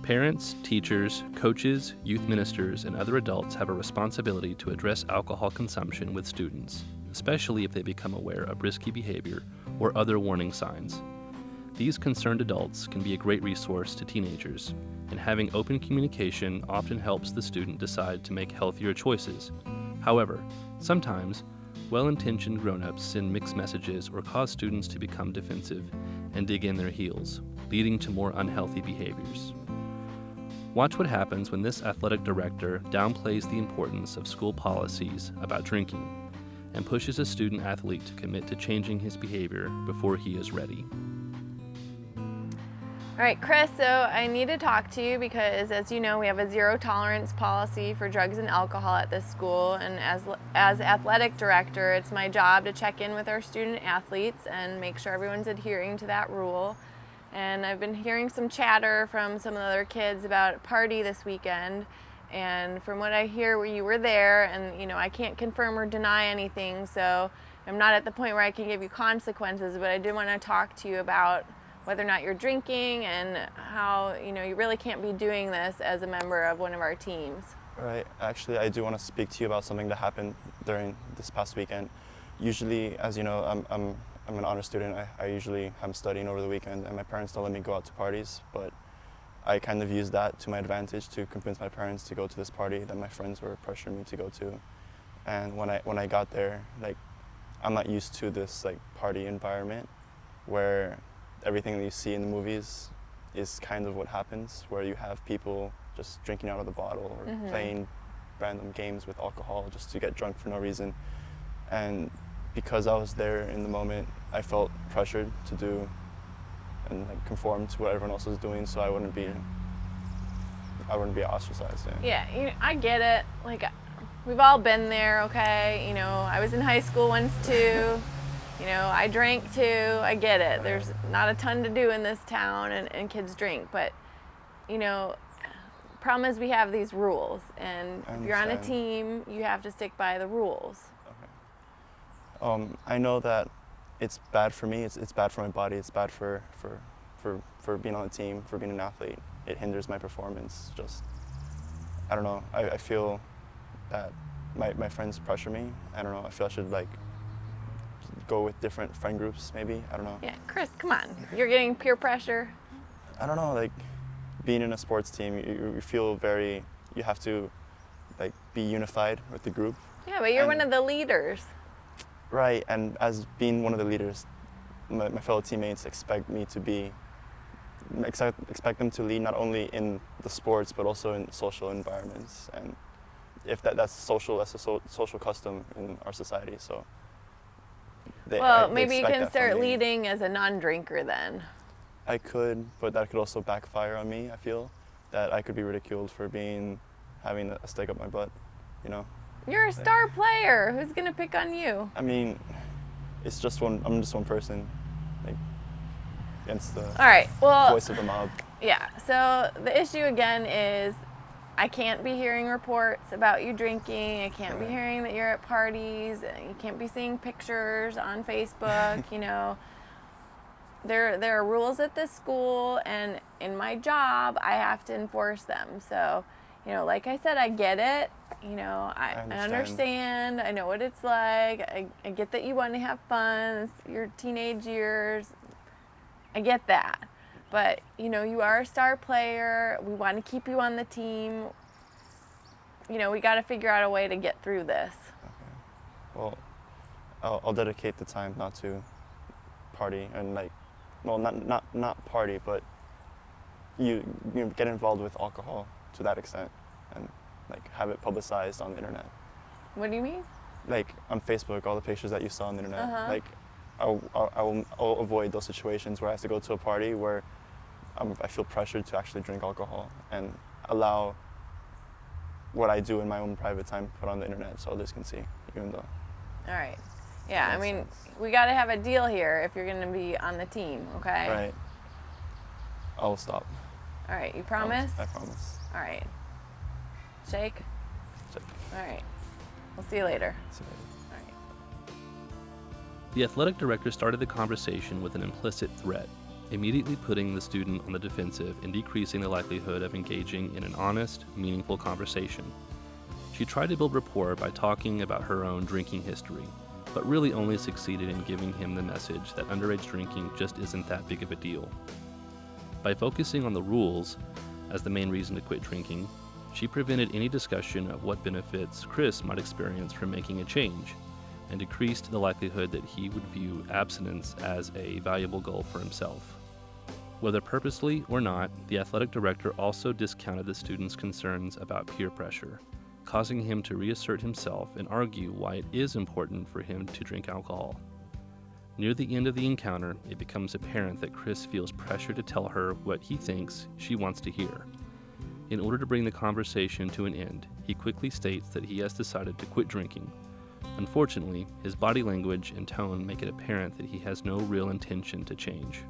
Parents, teachers, coaches, youth ministers, and other adults have a responsibility to address alcohol consumption with students, especially if they become aware of risky behavior or other warning signs. These concerned adults can be a great resource to teenagers, and having open communication often helps the student decide to make healthier choices. However, sometimes, well-intentioned grown-ups send mixed messages or cause students to become defensive and dig in their heels, leading to more unhealthy behaviors. Watch what happens when this athletic director downplays the importance of school policies about drinking and pushes a student athlete to commit to changing his behavior before he is ready. All right, Chris, so I need to talk to you because, as you know, we have a zero tolerance policy for drugs and alcohol at this school, and as athletic director, it's my job to check in with our student athletes and make sure everyone's adhering to that rule. And I've been hearing some chatter from some of the other kids about a party this weekend, and from what I hear, you were there, and I can't confirm or deny anything, so I'm not at the point where I can give you consequences, but I did want to talk to you about whether or not you're drinking and how you really can't be doing this as a member of one of our teams. Right. Actually, I do want to speak to you about something that happened during this past weekend. Usually, as you know, I'm an honor student. I'm studying over the weekend, and my parents don't let me go out to parties, but I kind of used that to my advantage to convince my parents to go to this party that my friends were pressuring me to go to. And when I got there, I'm not used to this party environment where everything that you see in the movies is kind of what happens, where you have people just drinking out of the bottle or playing random games with alcohol just to get drunk for no reason. And because I was there in the moment, I felt pressured to do and conform to what everyone else was doing, so I wouldn't be ostracized. Yeah, I get it. We've all been there, okay? I was in high school once too. I drank too. I get it. There's not a ton to do in this town, and kids drink, but problem is we have these rules, and if you're on a team, you have to stick by the rules. I know that it's bad for me, it's bad for my body, it's bad for being on a team, for being an athlete. It hinders my performance. I don't know, I feel that my friends pressure me. I don't know, I feel I should go with different friend groups maybe, I don't know. Yeah, Chris, come on, you're getting peer pressure. I don't know, being in a sports team, you feel you have to be unified with the group. Yeah, but you're one of the leaders. Right, and as being one of the leaders, my fellow teammates expect them to lead not only in the sports but also in social environments, and if that's a social custom in our society. So maybe you can start leading as a non-drinker then. I could, but that could also backfire on me. I feel that I could be ridiculed for having a stick up my butt, You're a star player. Who's gonna pick on you? I mean, I'm just one person, against the voice of the mob. Yeah, so the issue again is I can't be hearing reports about you drinking. I can't be hearing that you're at parties. You can't be seeing pictures on Facebook, There are rules at this school, and in my job, I have to enforce them. So, like I said, I get it. I understand. I know what it's like. I get that you want to have fun. It's your teenage years. I get that. But, you are a star player. We want to keep you on the team. We got to figure out a way to get through this. Okay. Well, I'll dedicate the time not to party and not party, but you get involved with alcohol to that extent and have it publicized on the internet. What do you mean? On Facebook, all the pictures that you saw on the internet. I'll avoid those situations where I have to go to a party where I feel pressured to actually drink alcohol and allow what I do in my own private time put on the internet so others can see, even though. All right. Yeah, we got to have a deal here if you're going to be on the team, okay? Right. I'll stop. All right, you promise? I promise. All right. Shake? Shake. All right. We'll see you later. See you later. All right. The athletic director started the conversation with an implicit threat, immediately putting the student on the defensive and decreasing the likelihood of engaging in an honest, meaningful conversation. She tried to build rapport by talking about her own drinking history, but really only succeeded in giving him the message that underage drinking just isn't that big of a deal. By focusing on the rules as the main reason to quit drinking, she prevented any discussion of what benefits Chris might experience from making a change, and decreased the likelihood that he would view abstinence as a valuable goal for himself. Whether purposely or not, the athletic director also discounted the student's concerns about peer pressure, causing him to reassert himself and argue why it is important for him to drink alcohol. Near the end of the encounter, it becomes apparent that Chris feels pressure to tell her what he thinks she wants to hear. In order to bring the conversation to an end, he quickly states that he has decided to quit drinking. Unfortunately, his body language and tone make it apparent that he has no real intention to change.